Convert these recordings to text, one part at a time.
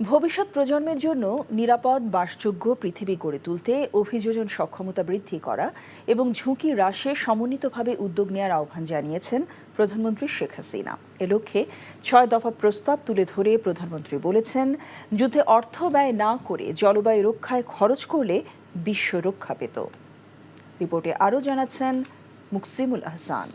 ভবিষ্যৎ প্রজন্মের জন্য নিরাপদ বাসযোগ্য পৃথিবী গড়ে তুলতে অভিযোজন সক্ষমতা বৃদ্ধি করা এবং ঝুঁকি হ্রাসে সমন্বিতভাবে উদ্যোগ নেওয়ার আহ্বান জানিয়েছেন প্রধানমন্ত্রী শেখ হাসিনা। এ লক্ষ্যে ৬ দফা প্রস্তাব তুলে ধরে প্রধানমন্ত্রী বলেছেন, যুদ্ধে অর্থ ব্যয় না করে জলবায়ু রক্ষায় খরচ করলে বিশ্ব রক্ষা পেত। রিপোর্টে আরও জানাচ্ছেন মুকসিমুল আহসান।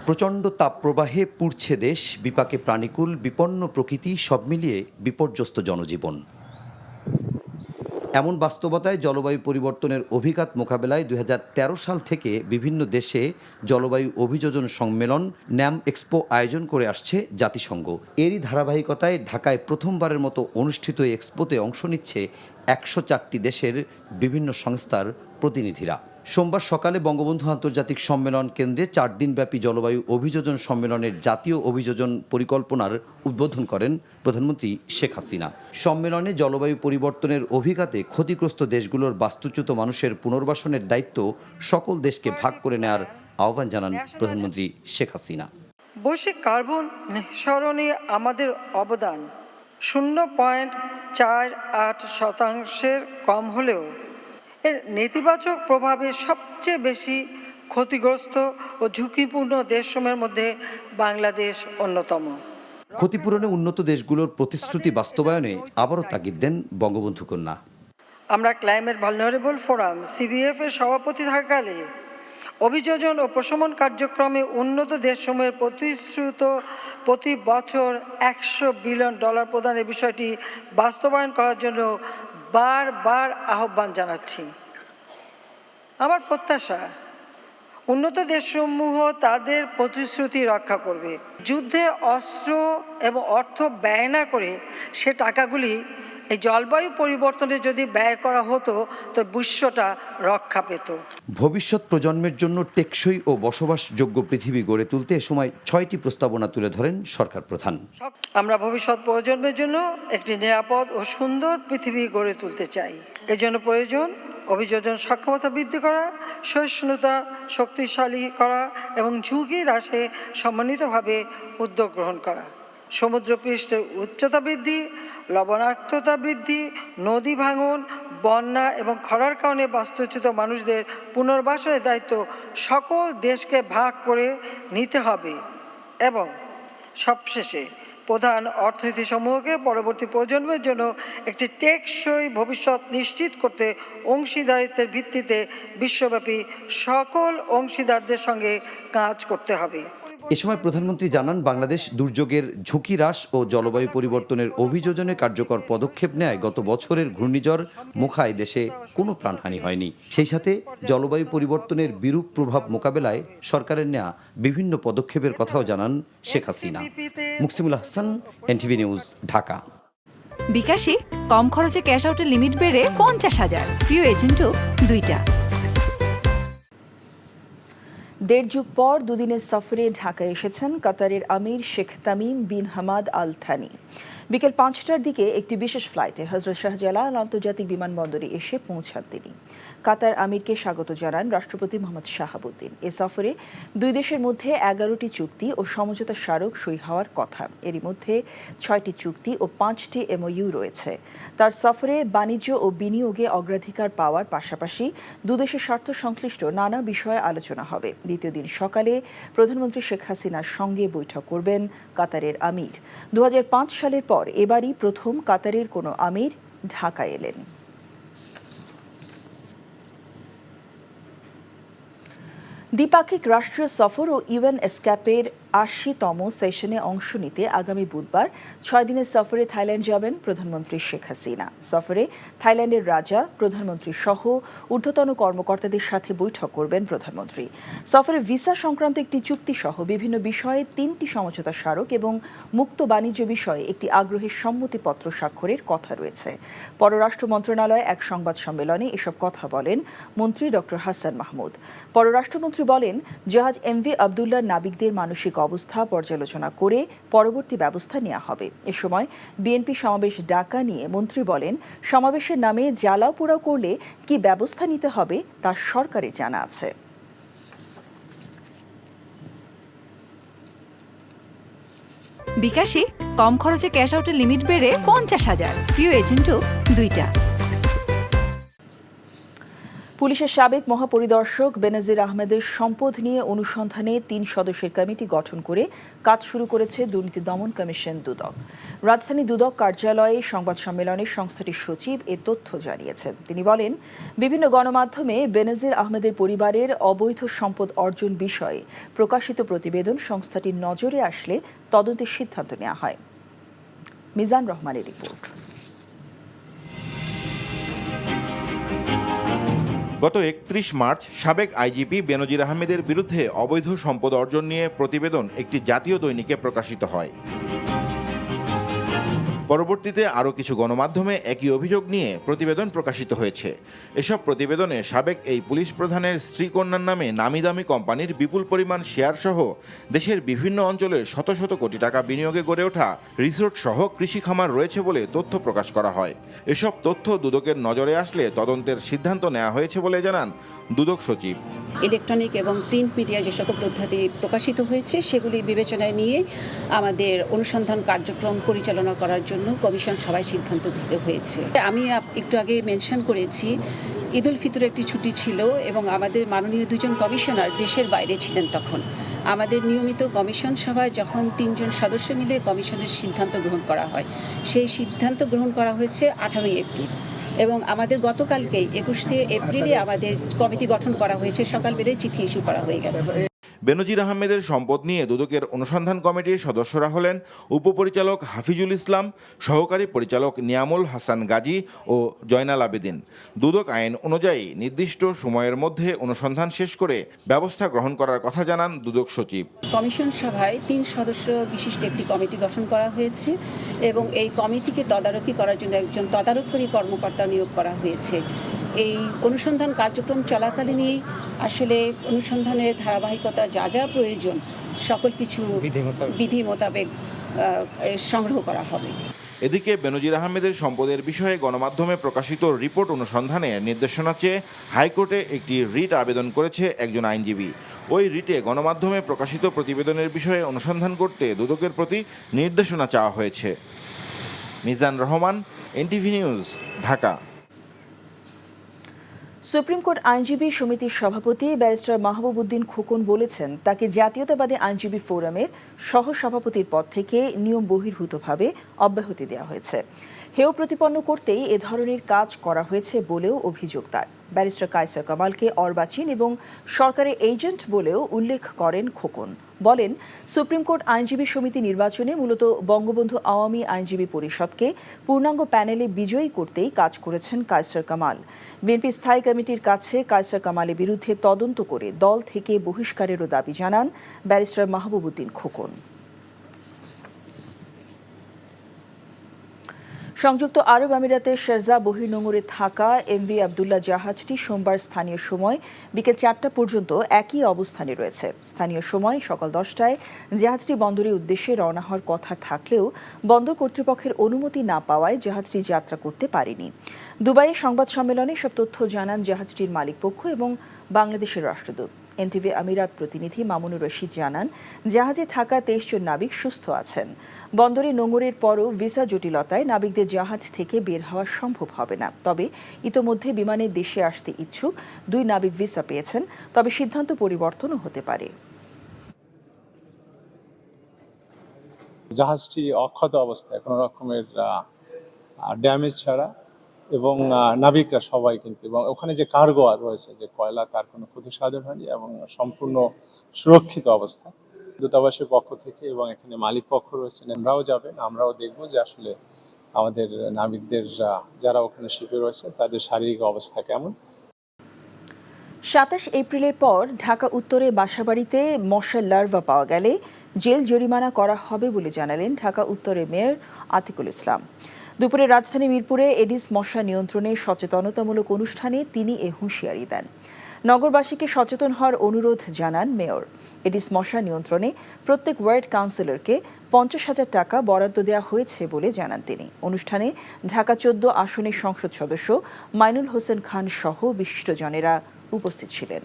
প্রচণ্ড তাপপ্রবাহে পুড়ছে দেশ, বিপাকে প্রাণীকুল, বিপন্ন প্রকৃতি, সব মিলিয়ে বিপর্যস্ত জনজীবন। এমন বাস্তবতায় জলবায়ু পরিবর্তনের অভিঘাত মোকাবেলায় ২০১৩ সাল থেকে বিভিন্ন দেশে জলবায়ু অভিযোজন সম্মেলন ন্যাম এক্সপো আয়োজন করে আসছে জাতিসংঘ। এরই ধারাবাহিকতায় ঢাকায় প্রথমবারের মতো অনুষ্ঠিত এই এক্সপোতে অংশ নিচ্ছে ১০৪টি দেশের বিভিন্ন সংস্থার প্রতিনিধিরা। সোমবার সকালে বঙ্গবন্ধু আন্তর্জাতিক সম্মেলন কেন্দ্রে ৪ দিনব্যাপী জলবায়ু অভিযোজন সম্মেলনের জাতীয় অভিযোজন পরিকল্পনার উদ্বোধন করেন প্রধানমন্ত্রী শেখ হাসিনা। সম্মেলনে জলবায়ু পরিবর্তনের অভিঘাতে ক্ষতিগ্রস্ত দেশগুলোর বাস্তুচ্যুত মানুষের পুনর্বাসনের দায়িত্ব সকল দেশকে ভাগ করে নেওয়ার আহ্বান জানান প্রধানমন্ত্রী শেখ হাসিনা। বৈশ্বিক কার্বন নিঃসরণে আমাদের অবদান 0.48% কম হলেও এর নেতিবাচক প্রভাবে সবচেয়ে বেশি ক্ষতিগ্রস্ত ও ঝুঁকিপূর্ণ দেশসমূহের মধ্যে বাংলাদেশ অন্যতম। ক্ষতিপূরণে উন্নত দেশগুলোর প্রতিশ্রুতি বাস্তবায়নে আবারও তাগিদ দেন বঙ্গবন্ধু কন্যা। আমরা ক্লাইমেট ভালনারেবল ফোরাম CVF এর সভাপতি থাকাকালে অভিযোজন ও প্রশমন কার্যক্রমে উন্নত দেশসমূহের প্রতিশ্রুত প্রতি বছর $100 বিলিয়ন প্রদানের বিষয়টি বাস্তবায়ন করার জন্য বারবার আহ্বান জানাচ্ছি। আমার প্রত্যাশা উন্নত দেশসমূহ তাদের প্রতিশ্রুতি রক্ষা করবে। যুদ্ধে অস্ত্র এবং অর্থ ব্যয় না করে সে টাকাগুলি এই জলবায়ু পরিবর্তনে যদি ব্যয় করা হতো তো বিশ্বটা রক্ষা পেত। ভবিষ্যৎ প্রজন্মের জন্য টেকসই ও বসবাসযোগ্য পৃথিবী গড়ে তুলতে এ সময় ৬টি প্রস্তাবনা তুলে ধরেন সরকার প্রধান। আমরা ভবিষ্যৎ প্রজন্মের জন্য একটি নিরাপদ ও সুন্দর পৃথিবী গড়ে তুলতে চাই। এর জন্য প্রয়োজন অভিযোজন সক্ষমতা বৃদ্ধি করা, সহিষ্ণুতা শক্তিশালী করা এবং ঝুঁকি হ্রাসে সমন্বিতভাবে উদ্যোগ গ্রহণ করা। সমুদ্রপৃষ্ঠের উচ্চতা বৃদ্ধি, লবণাক্ততা বৃদ্ধি, নদী ভাঙন, বন্যা এবং খরার কারণে বাস্তুচ্যুত মানুষদের পুনর্বাসনের দায়িত্ব সকল দেশকে ভাগ করে নিতে হবে। এবং সবশেষে প্রধান অর্থনীতি সমূহকে পরবর্তী প্রজন্মের জন্য একটি টেকসই ভবিষ্যৎ নিশ্চিত করতে অংশীদারিত্বের ভিত্তিতে বিশ্বব্যাপী সকল অংশীদারদের সঙ্গে কাজ করতে হবে। এ সময় প্রধানমন্ত্রী জানান, বাংলাদেশ দুর্যোগের ঝুঁকি হ্রাস ও জলবায়ু পরিবর্তনের অভিযোজনে কার্যকর পদক্ষেপ নেয় গত বছরের ঘূর্ণিঝড় মোখায় দেশে কোনো প্রাণহানি হয়নি। সেই সাথে জলবায়ু পরিবর্তনের বিরূপ প্রভাব মোকাবেলায় সরকারের নেওয়া বিভিন্ন পদক্ষেপের কথাও জানান শেখ হাসিনা। Muksimul Ahsan, NTV news, Dhaka. বিকাশে কম খরচে ক্যাশ আউটের লিমিট বেড়ে 50,000, প্রিয় এজেন্টও 2টা। দেড় যুগ পর দুদিনের সফরে ঢাকায় এসেছেন কাতারের আমির Sheikh Tamim bin Hamad Al Thani. বিকেল 5টার দিকে একটি বিশেষ ফ্লাইটে হজরত শাহজালাল আন্তর্জাতিক বিমানবন্দরে এসে পৌঁছান তিনি। কাতার আমিরকে স্বাগত জানান রাষ্ট্রপতি মোহাম্মদ শাহাবুদ্দিন। এ সফরে দুই দেশের মধ্যে 11টি চুক্তি ও সমঝোতা স্মারক সই হওয়ার কথা। এরই মধ্যে 6টি চুক্তি ও 5টি MOU রয়েছে। তার সফরে বাণিজ্য ও বিনিয়োগে অগ্রাধিকার পাওয়ার পাশাপাশি দুদেশের স্বার্থ সংশ্লিষ্ট নানা বিষয়ে আলোচনা হবে। দ্বিতীয় দিন সকালে প্রধানমন্ত্রী শেখ হাসিনার সঙ্গে বৈঠক করবেন কাতারের আমির। 2005 সালের পর এবারই প্রথম কাতারের কোনো আমির ঢাকা এলেন। দ্বিপাক্ষিক রাষ্ট্রীয় সফর ও UN এসক্যাপের 80তম সেশনে অংশ নিতে আগামী বুধবার 6 দিনের সফরে থাইল্যান্ড যাবেন প্রধানমন্ত্রী শেখ হাসিনা। সফরে থাইল্যান্ডের রাজা, প্রধানমন্ত্রী সহ ঊর্ধ্বতন কর্মকর্তাদের সাথে বৈঠক করবেন প্রধানমন্ত্রী। সফরে ভিসা সংক্রান্ত একটি চুক্তি সহ বিভিন্ন বিষয়ে 3টি সমঝোতা স্মারক এবং মুক্ত বাণিজ্য বিষয়ে একটি আগ্রহের সম্মতিপত্র স্বাক্ষরের কথা রয়েছে। পররাষ্ট্র মন্ত্রণালয়ে এক সংবাদ সম্মেলনে এসব কথা বলেন মন্ত্রী ডক্টর হাসান মাহমুদ। পররাষ্ট্রমন্ত্রী বলেন, জাহাজ MV আবদুল্লাহর নাবিকদের মানসিক অবস্থা পর্যালোচনা করে পরবর্তী ব্যবস্থা নেওয়া হবে। এ সময় বিএনপি সমাবেশ ডাকা নিয়ে মন্ত্রী বলেন, সমাবেশের নামে জ্বালাও পোড়াও করলে কি ব্যবস্থা নিতে হবে তা সরকারের জানা আছে। বিকাশে কম খরচে ক্যাশ আউটের লিমিট বেড়ে 50,000, প্রিয় এজেন্টও 2টা। পুলিশের সাবেক মহাপরিদর্শক বেনজির আহমেদের সম্পদ নিয়ে অনুসন্ধানে 3 সদস্যের কমিটি গঠন করে কাজ শুরু করেছে দুর্নীতি দমন কমিশন দুদক। রাজধানী দুদক কার্যালয়ে সংবাদ সম্মেলনে সংস্থাটির সচিব এ তথ্য জানিয়েছেন। তিনি বলেন, বিভিন্ন গণমাধ্যমে বেনজির আহমেদের পরিবারের অবৈধ সম্পদ অর্জন বিষয়ে প্রকাশিত প্রতিবেদন সংস্থাটির নজরে আসলে তদন্তের সিদ্ধান্ত নেওয়া হয়। মিজান রহমানের রিপোর্ট। গত 31 মার্চ সাবেক আইজিপি বেনজির আহমেদের বিরুদ্ধে অবৈধ সম্পদ অর্জন নিয়ে প্রতিবেদন একটি জাতীয় দৈনিকে প্রকাশিত হয়। পরবর্তীতে আরও কিছু গণমাধ্যমে একই অভিযোগ নিয়ে প্রতিবেদন প্রকাশিত হয়েছে। এসব প্রতিবেদনে সাবেক এই পুলিশ প্রধানের স্ত্রী কন্যার নামে নামিদামি কোম্পানির বিপুল পরিমাণ শেয়ার সহ দেশের বিভিন্ন অঞ্চলে শত শত কোটি টাকা বিনিয়োগে গড়ে ওঠা রিসোর্ট সহ কৃষি খামার রয়েছে বলে তথ্য প্রকাশ করা হয়। এসব তথ্য দুদকের নজরে আসলে তদন্তের সিদ্ধান্ত নেওয়া হয়েছে বলে জানান দুদক সচিব। ইলেকট্রনিক এবং প্রিন্ট মিডিয়ায় যে সকল তথ্যাদি প্রকাশিত হয়েছে সেগুলি বিবেচনায় নিয়ে আমাদের অনুসন্ধান কার্যক্রম পরিচালনা করার জন্য কমিশন সবাই সিদ্ধান্ত নিতে হয়েছে। আমি একটু আগে মেনশন করেছি, ঈদ উল ফিতর একটি ছুটি ছিল এবং আমাদের মাননীয় 2 জন কমিশনার দেশের বাইরে ছিলেন। তখন আমাদের নিয়মিত কমিশন সভায় যখন 3 জন সদস্য মিলে কমিশনের সিদ্ধান্ত গ্রহণ করা হয়, সেই সিদ্ধান্ত গ্রহণ করা হয়েছে 18 এপ্রিল এবং আমাদের গতকালকেই 21 এপ্রিলে আমাদের কমিটি গঠন করা হয়েছে। সকালবেলায় চিঠি ইস্যু করা হয়ে গেছে। বেনজির আহমেদের সম্পদ নিয়ে দুদকের অনুসন্ধান কমিটির সদস্যরা হলেন উপপরিচালক হাফিজুল ইসলাম, সহকারী পরিচালক নিয়ামুল হাসান গাজী ও জয়নাল আবেদিন। দুদক আইন অনুযায়ী নির্দিষ্ট সময়ের মধ্যে অনুসন্ধান শেষ করে ব্যবস্থা গ্রহণ করার কথা জানান দুদক সচিব। কমিশন সভায় 3 সদস্য বিশিষ্ট একটি কমিটি গঠন করা হয়েছে এবং এই কমিটিকে তদারকি করার জন্য একজন তদারকি কর্মকর্তা নিয়োগ করা হয়েছে। এই অনুসন্ধান কার্যক্রম চলাকালীনই আসলে অনুসন্ধানের ধারাবাহিকতা যা যা প্রয়োজন সকল কিছু বিধি মোতাবেক সংগ্রহ করা হবে। এদিকে বেনজির আহমেদের সম্পদের বিষয়ে গণমাধ্যমে প্রকাশিত রিপোর্ট অনুসন্ধানে নির্দেশনা চেয়ে হাইকোর্টে একটি রিট আবেদন করেছে একজন আইনজীবী। ওই রিটে গণমাধ্যমে প্রকাশিত প্রতিবেদনের বিষয়ে অনুসন্ধান করতে দুদকের প্রতি নির্দেশনা চাওয়া হয়েছে। Mizan Rahman, NTV news, Dhaka. Supreme court আইনজীবী সমিতির সভাপতি ব্যারিস্টার মাহবুব উদ্দিন খোকন বলেছেন, তাকে জাতীয়তাবাদী আইনজীবী ফোরামের সহসভাপতির পদ থেকে নিয়ম বহির্ভূতভাবে অব্যাহতি দেওয়া হয়েছে। হেয় প্রতিপন্ন করতেই এ ধরনের কাজ করা হয়েছে বলেও অভিযোগ তার। ব্যারিস্টার কায়সার কামালকে অর্বাচীন এবং সরকারের এজেন্ট বলেও উল্লেখ করেন খোকন। বলেন, সুপ্রিম কোর্ট আইনজীবী সমিতি নির্বাচনে মূলত বঙ্গবন্ধু আওয়ামী আইনজীবী পরিষদকে পূর্ণাঙ্গ প্যানেলে বিজয়ী করতেই কাজ করেছেন কায়সার কামাল। বিএনপি স্থায়ী কমিটির কাছে কায়সার কামালের বিরুদ্ধে তদন্ত করে দল থেকে বহিষ্কারেরও দাবি জানান ব্যারিস্টার মাহবুব উদ্দিন খোকন। সংযুক্ত আরব আমিরাতের শারজা বহির্নোঙরে থাকা এমভি আবদুল্লাহ জাহাজটি সোমবার স্থানীয় সময় বিকেল 4টা পর্যন্ত একই অবস্থানে রয়েছে। স্থানীয় সময় সকাল 10টায় জাহাজটি বন্দরের উদ্দেশ্যে রওনা হওয়ার কথা থাকলেও বন্দর কর্তৃপক্ষের অনুমতি না পাওয়ায় জাহাজটি যাত্রা করতে পারেনি। দুবাইয়ে সংবাদ সম্মেলনে সব তথ্য জানান জাহাজটির মালিকপক্ষ এবং বাংলাদেশের রাষ্ট্রদূত। এনটিভি আমিরাত প্রতিনিধি মামুনুর রশিদ জানান, জাহাজে থাকা 23 জন নাবিক সুস্থ আছেন। বন্দরে নোঙরের পরও ভিসা জটিলতায় নাবিকদের জাহাজ থেকে বের হওয়া সম্ভব হবে না। তবে ইতোমধ্যে বিমানে দেশে আসতে ইচ্ছুক 2 নাবিক ভিসা পেয়েছেন, তবে সিদ্ধান্ত পরিবর্তনও হতে পারে। জাহাজটি অক্ষত অবস্থায়, কোনো রকমের ড্যামেজ ছাড়া এবং নাবিকরা সবাই কিন্তু, এবং ওখানে যে কার্গো রয়েছে যে কয়লা, তার কোনো ক্ষতি সাধন হয়নি এবং সম্পূর্ণ সুরক্ষিত অবস্থা। দূতাবাসের পক্ষ থেকে এবং এখানে মালিক পক্ষ রয়েছেন, আমরাও যাবেন, আমরাও দেখব যে আসলে আমাদের নাবিকদের যারা ওখানে শিপে রয়েছে তাদের শারীরিক অবস্থা কেমন। 27 এপ্রিলের পর ঢাকা উত্তরে বাসাবাড়িতে মশার লার্ভা পাওয়া গেলে জেল জরিমানা করা হবে বলে জানালেন ঢাকা উত্তরের মেয়র আতিকুল ইসলাম। দুপুরে রাজধানী মিরপুরে এডিস মশা নিয়ন্ত্রণে সচেতনতামূলক অনুষ্ঠানে তিনি এ হুঁশিয়ারি দেন। নগরবাসীকে সচেতন হওয়ার অনুরোধ জানান মেয়র। এডিস মশা নিয়ন্ত্রণে প্রত্যেক ওয়ার্ড কাউন্সিলরকে 50,000 টাকা বরাদ্দ দেওয়া হয়েছে বলে জানান তিনি। অনুষ্ঠানে ঢাকা 14 আসনের সংসদ সদস্য মাইনুল হোসেন খান সহ বিশিষ্টজনেরা উপস্থিত ছিলেন।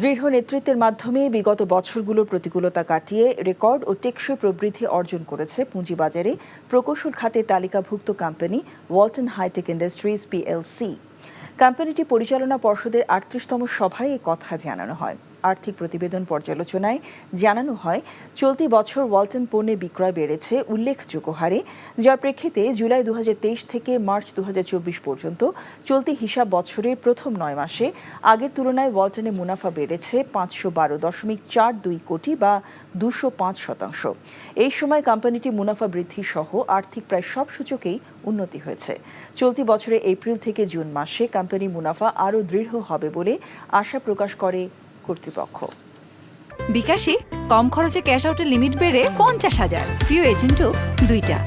দৃঢ় নেতৃত্বের মাধ্যমে বিগত বছরগুলোর প্রতিকূলতা কাটিয়ে রেকর্ড ও টেকসই প্রবৃদ্ধি অর্জন করেছে পুঁজিবাজারে প্রকৌশল খাতে তালিকাভুক্ত company Walton hi tech industries PLC. কোম্পানিটি পরিচালনা পর্ষদের ৩৮তম সভায় এ কথা জানানো হয়। আর্থিক প্রতিবেদন পর্যালোচনায় জানানো হয়, চলতি বছর ওয়ালটন পণ্যের বিক্রয় বেড়েছে উল্লেখযোগ্য হারে, যার প্রেক্ষিতে জুলাই ২০২৩ থেকে মার্চ ২০২৪ পর্যন্ত চলতি হিসাব বছরের প্রথম ৯ মাসে আগের তুলনায় ওয়ালটনের মুনাফা বেড়েছে ৫১২.৪২ কোটি বা ২০৫%। এই সময় কোম্পানিটি মুনাফা বৃদ্ধি সহ আর্থিক প্রায় সব সূচকেই উন্নতি হয়েছে। চলতি বছরের এপ্রিল থেকে জুন মাসে কোম্পানি মুনাফা আরও দৃঢ় হবে বলে আশা প্রকাশ করে কর্তৃপক্ষ। বিকাশে কম খরচে ক্যাশ আউটের লিমিট বেড়ে ৫০,০০০, প্রিয় এজেন্টও ২টা।